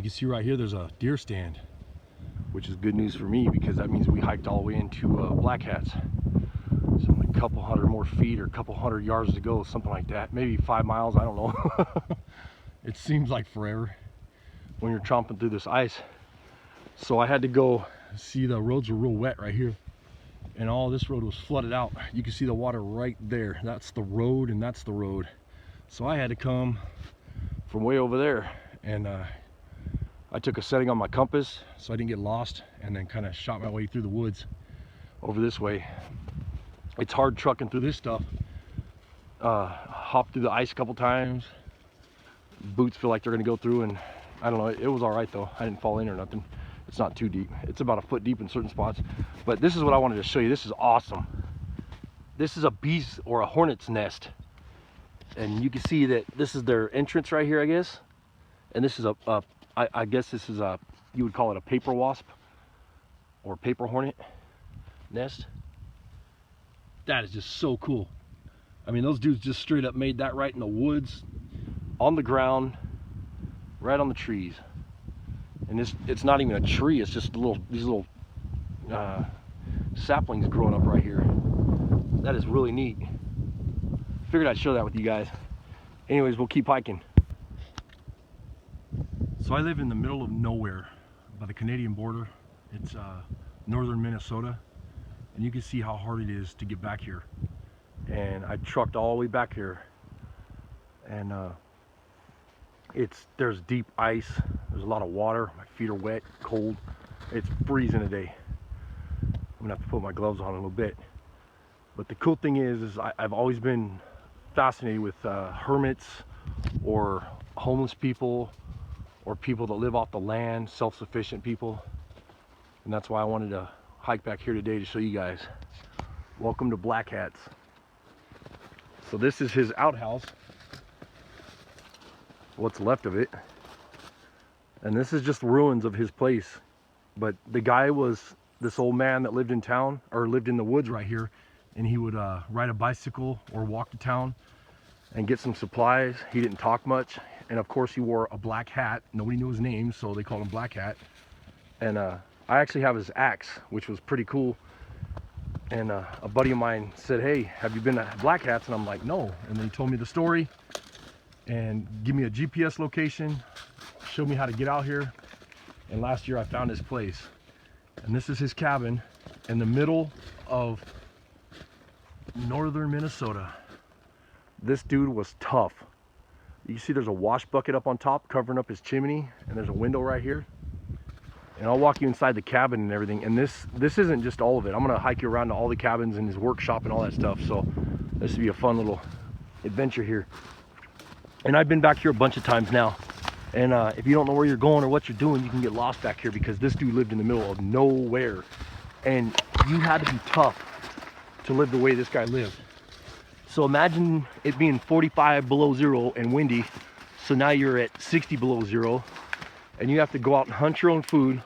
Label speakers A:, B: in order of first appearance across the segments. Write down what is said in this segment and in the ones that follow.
A: can see right here, there's a deer stand, which is good news for me because that means we hiked all the way into Blackhats. So only a couple hundred more feet or a couple hundred yards to go, something like that. Maybe 5 miles, I don't know. It seems like forever when you're tromping through this ice. So I had to go see, the roads were real wet right here. And all this road was flooded out. You can see the water right there. That's the road and that's the road. So I had to come from way over there, and I took a setting on my compass so I didn't get lost, and then kind of shot my way through the woods over this way. It's hard trucking through this stuff. Hopped through the ice a couple times. Boots feel like they're gonna go through, and I don't know, it was all right though. I didn't fall in or nothing. It's not too deep. It's about a foot deep in certain spots. But this is what I wanted to show you. This is awesome. This is a bee's or a hornet's nest. And you can see that this is their entrance right here, I guess. And this is I guess this is a, you would call it a paper wasp or paper hornet nest. That is just so cool. I mean, those dudes just straight up made that right in the woods, on the ground, right on the trees. And it's not even a tree, it's just these little saplings growing up right here. That is really neat. Figured I'd share that with you guys. Anyways, we'll keep hiking. So I live in the middle of nowhere by the Canadian border. It's northern Minnesota, and you can see how hard it is to get back here. And I trucked all the way back here, and there's deep ice. There's a lot of water. My feet are wet, cold. It's freezing today. I'm gonna have to put my gloves on in a little bit. But the cool thing is I've always been fascinated with hermits or homeless people or people that live off the land, self-sufficient people. And that's why I wanted to hike back here today to show you guys. Welcome to Blackhats. So this is his outhouse, what's left of it. And this is just ruins of his place. But the guy was this old man that lived in town, or lived in the woods right here, and he would ride a bicycle or walk to town and get some supplies. He didn't talk much, and of course he wore a black hat. Nobody knew his name, so they called him Black Hat. And I actually have his axe, which was pretty cool. And a buddy of mine said, "Hey, have you been to Blackhats?" And I'm like, "No." And then he told me the story and give me a GPS location, showed me how to get out here. And last year I found his place. And this is his cabin in the middle of northern Minnesota. This dude was tough. You see there's a wash bucket up on top covering up his chimney, and there's a window right here. And I'll walk you inside the cabin and everything. And this isn't just all of it. I'm gonna hike you around to all the cabins and his workshop and all that stuff. So this will be a fun little adventure here. And I've been back here a bunch of times now. And if you don't know where you're going or what you're doing, you can get lost back here because this dude lived in the middle of nowhere. And you had to be tough to live the way this guy lived. So imagine it being 45 below zero and windy. So now you're at 60 below zero. And you have to go out and hunt your own food,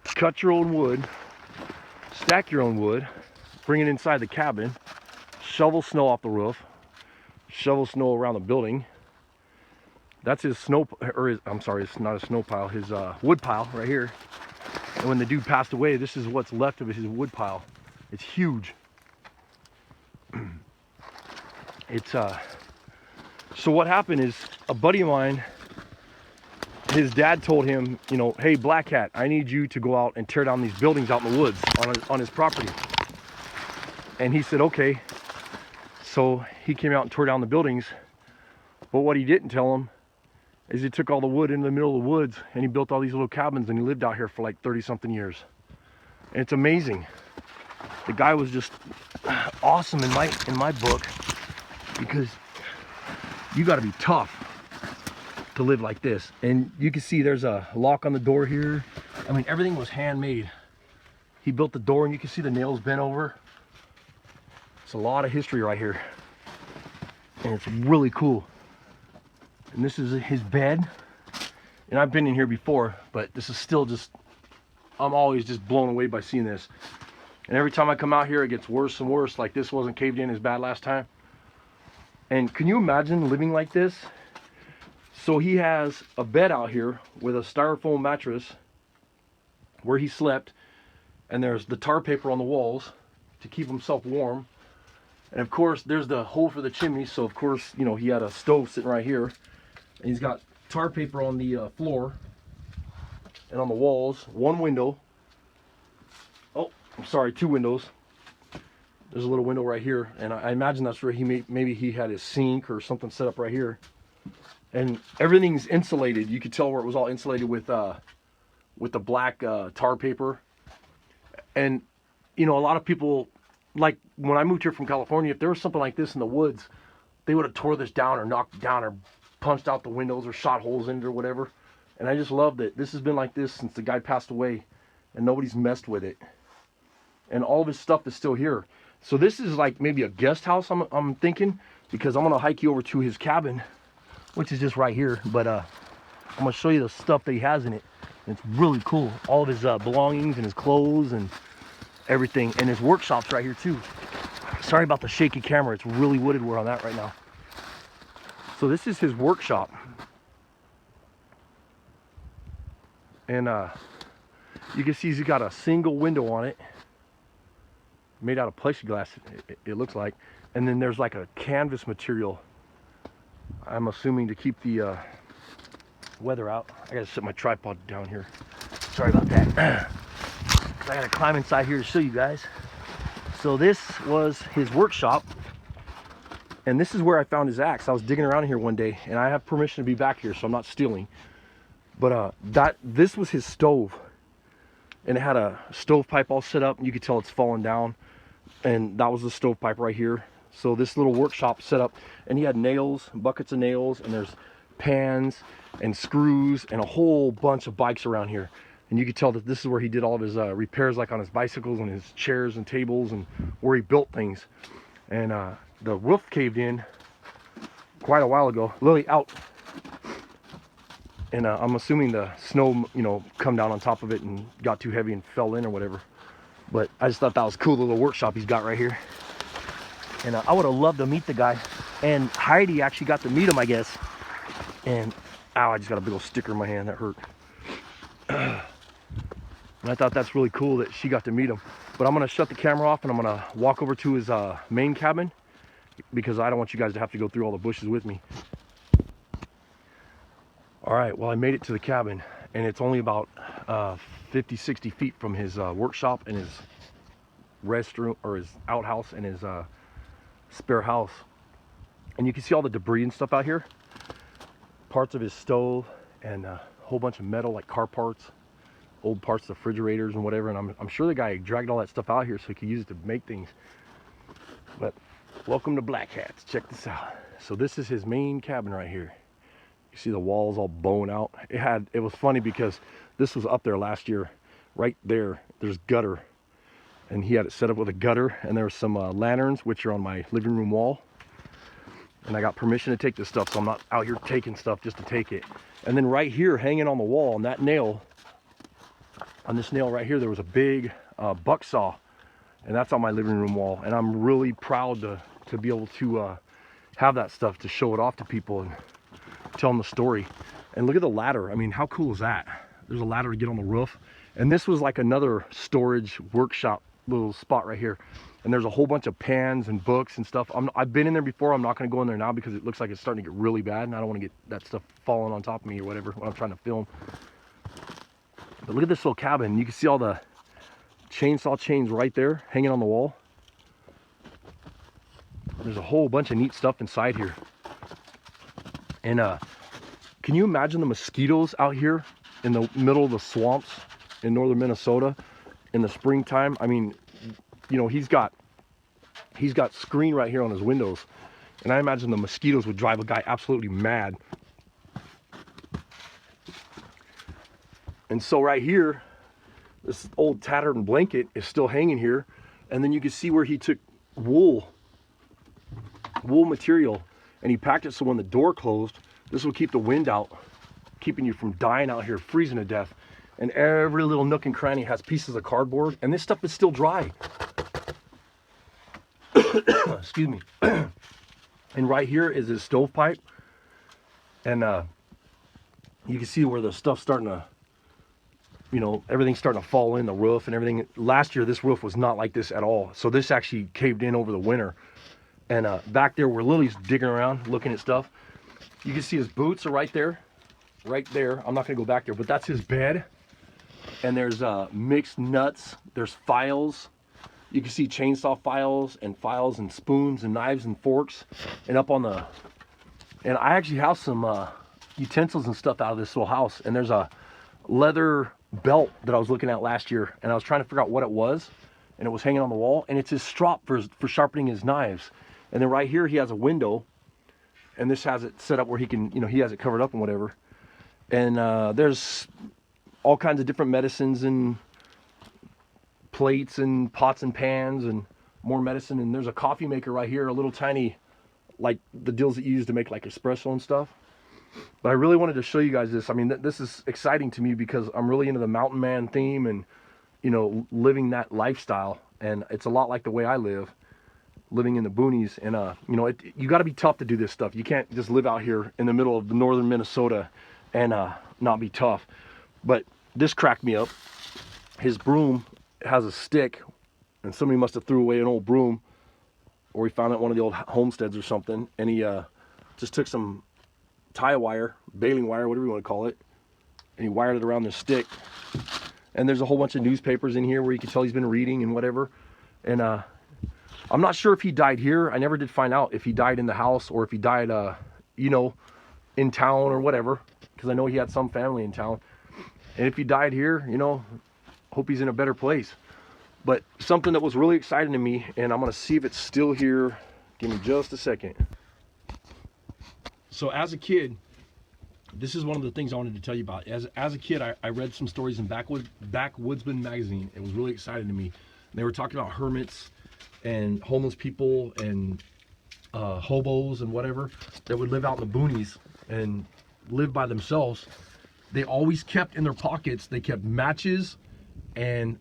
A: cut your own wood, stack your own wood, bring it inside the cabin, shovel snow off the roof, shovel snow around the building. That's his snow, or his, I'm sorry, it's not a snow pile, his wood pile right here. And when the dude passed away, this is what's left of his wood pile. It's huge. So what happened is a buddy of mine, his dad told him, you know, "Hey, Black Hat, I need you to go out and tear down these buildings out in the woods on his property." And he said, "Okay." So he came out and tore down the buildings. But what he didn't tell him is he took all the wood into the middle of the woods and he built all these little cabins, and he lived out here for like 30 something years. And it's amazing. The guy was just awesome in my book, because you got to be tough to live like this. And you can see there's a lock on the door here. I mean, everything was handmade. He built the door, and you can see the nails bent over. It's a lot of history right here, and it's really cool. And this is his bed, and I've been in here before, but this is still just, I'm always just blown away by seeing this. And every time I come out here, it gets worse and worse. Like, this wasn't caved in as bad last time. And can you imagine living like this? So he has a bed out here with a styrofoam mattress where he slept, and there's the tar paper on the walls to keep himself warm. And of course, there's the hole for the chimney. So of course, you know, he had a stove sitting right here, and he's got tar paper on the floor and on the walls. One window. Oh, I'm sorry, two windows. There's a little window right here, and I imagine that's where maybe he had his sink or something set up right here. And everything's insulated. You could tell where it was all insulated with the black tar paper. And you know, a lot of people, like when I moved here from California, if there was something like this in the woods, they would have tore this down or knocked it down or punched out the windows or shot holes in it or whatever. And I just love that this has been like this since the guy passed away, and nobody's messed with it. And all of his stuff is still here. So this is like maybe a guest house, I'm thinking, because I'm gonna hike you over to his cabin, which is just right here. But I'm gonna show you the stuff that he has in it. And it's really cool. All of his belongings and his clothes and everything, and his workshop's right here too. Sorry about the shaky camera. It's really wooded where I'm at right now. So this is his workshop, and you can see he's got a single window on it, made out of plexiglass, it looks like. And then there's like a canvas material, I'm assuming, to keep the weather out. I gotta set my tripod down here. Sorry about that. I gotta climb inside here to show you guys. So this was his workshop, and this is where I found his axe. I was digging around here one day, and I have permission to be back here, so I'm not stealing. But this was his stove, and it had a stovepipe all set up, and you could tell it's fallen down. And that was the stovepipe right here. So this little workshop set up, and he had nails, buckets of nails, and there's pans and screws and a whole bunch of bikes around here. And you could tell that this is where he did all of his repairs, like on his bicycles and his chairs and tables, and where he built things. And the roof caved in quite a while ago. Lily, out. And I'm assuming the snow, you know, come down on top of it and got too heavy and fell in or whatever. But I just thought that was cool, the little workshop he's got right here. And I would have loved to meet the guy. And Heidi actually got to meet him, I guess. And, ow, I just got a big old sticker in my hand. That hurt. And I thought that's really cool that she got to meet him. But I'm going to shut the camera off, and I'm going to walk over to his main cabin, because I don't want you guys to have to go through all the bushes with me. All right, well, I made it to the cabin, and it's only about 50, 60 feet from his workshop and his restroom, or his outhouse, and his spare house. And you can see all the debris and stuff out here. Parts of his stove, and a whole bunch of metal, like car parts, old parts of refrigerators and whatever. And I'm sure the guy dragged all that stuff out here so he could use it to make things. But welcome to Blackhats. Check this out. So this is his main cabin right here. You see the walls all bone out. It was funny because this was up there last year. Right there, there's gutter, and he had it set up with a gutter, and there were some lanterns, which are on my living room wall. And I got permission to take this stuff, so I'm not out here taking stuff just to take it. And then right here, hanging on the wall, on that nail, on this nail right here, there was a big buck saw, and that's on my living room wall. And I'm really proud to be able to have that stuff to show it off to people and tell them the story. And look at the ladder. I mean, how cool is that? There's a ladder to get on the roof. And this was like another storage workshop little spot right here. And there's a whole bunch of pans and books and stuff. I've been in there before. I'm not going to go in there now because it looks like it's starting to get really bad, and I don't want to get that stuff falling on top of me or whatever when I'm trying to film. But look at this little cabin. You can see all the chainsaw chains right there hanging on the wall. There's a whole bunch of neat stuff inside here. And can you imagine the mosquitoes out here in the middle of the swamps in northern Minnesota in the springtime? I mean, you know, he's got screen right here on his windows, and I imagine the mosquitoes would drive a guy absolutely mad. And so right here, this old tattered blanket is still hanging here, and then you can see where he took wool material, and he packed it so when the door closed, this will keep the wind out, keeping you from dying out here, freezing to death. And every little nook and cranny has pieces of cardboard, and this stuff is still dry. Excuse me. And right here is his stovepipe, and You can see where the stuff's starting to, you know, everything's starting to fall in, the roof and everything. Last year, this roof was not like this at all. So this actually caved in over the winter. And back there where Lily's digging around, looking at stuff, you can see his boots are right there. Right there. I'm not going to go back there, but that's his bed. And there's mixed nuts. There's files. You can see chainsaw files and spoons and knives and forks. And up on the, and I actually have some utensils and stuff out of this little house. And there's a leather belt that I was looking at last year, and I was trying to figure out what it was, and it was hanging on the wall, and it's his strop for sharpening his knives. And then right here he has a window, and this has it set up where he can, you know, he has it covered up and whatever. And there's all kinds of different medicines and plates and pots and pans and more medicine. And there's a coffee maker right here, a little tiny, like the deals that you use to make like espresso and stuff. But I really wanted to show you guys this. I mean, this is exciting to me because I'm really into the mountain man theme and, you know, living that lifestyle. And it's a lot like the way I live, living in the boonies. And, you know, you got to be tough to do this stuff. You can't just live out here in the middle of northern Minnesota and not be tough. But this cracked me up. His broom has a stick, and somebody must have threw away an old broom, or he found it at one of the old homesteads or something, and he just took some tie wire, baling wire, whatever you want to call it, and he wired it around the stick. And there's a whole bunch of newspapers in here where you can tell he's been reading and whatever. And I'm not sure if he died here. I never did find out if he died in the house or if he died, you know, in town or whatever, because I know he had some family in town. And if he died here, you know, hope he's in a better place. But something that was really exciting to me, and I'm going to see if it's still here. Give me just a second. So as a kid, this is one of the things I wanted to tell you about. As a kid, I read some stories in Backwoodsman magazine. It was really exciting to me. They were talking about hermits and homeless people and hobos and whatever that would live out in the boonies and live by themselves. They always kept in their pockets, they kept matches and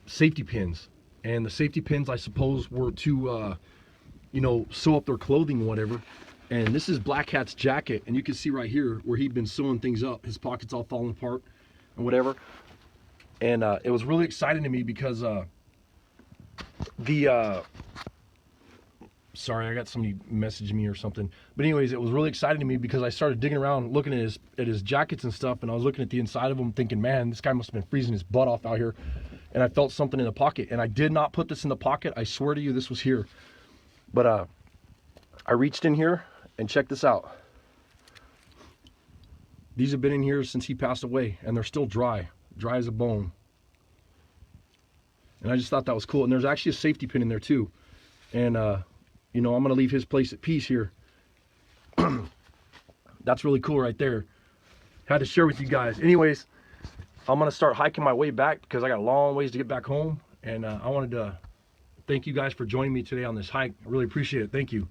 A: safety pins. And the safety pins, I suppose, were to, you know, sew up their clothing or whatever. And this is Blackhats' jacket, and you can see right here where he'd been sewing things up. His pockets all falling apart and whatever. And it was really exciting to me because sorry, I got somebody messaging me or something. But anyways, it was really exciting to me because I started digging around, looking at his jackets and stuff, and I was looking at the inside of them thinking, man, this guy must have been freezing his butt off out here. And I felt something in the pocket, and I did not put this in the pocket. I swear to you, this was here. But I reached in here, and check this out. These have been in here since he passed away, and they're still dry as a bone. And I just thought that was cool. And there's actually a safety pin in there too. And you know, I'm gonna leave his place at peace here. That's really cool right there. Had to share with you guys. Anyways, I'm gonna start hiking my way back because I got a long ways to get back home. And I wanted to thank you guys for joining me today on this hike. I really appreciate it. Thank you.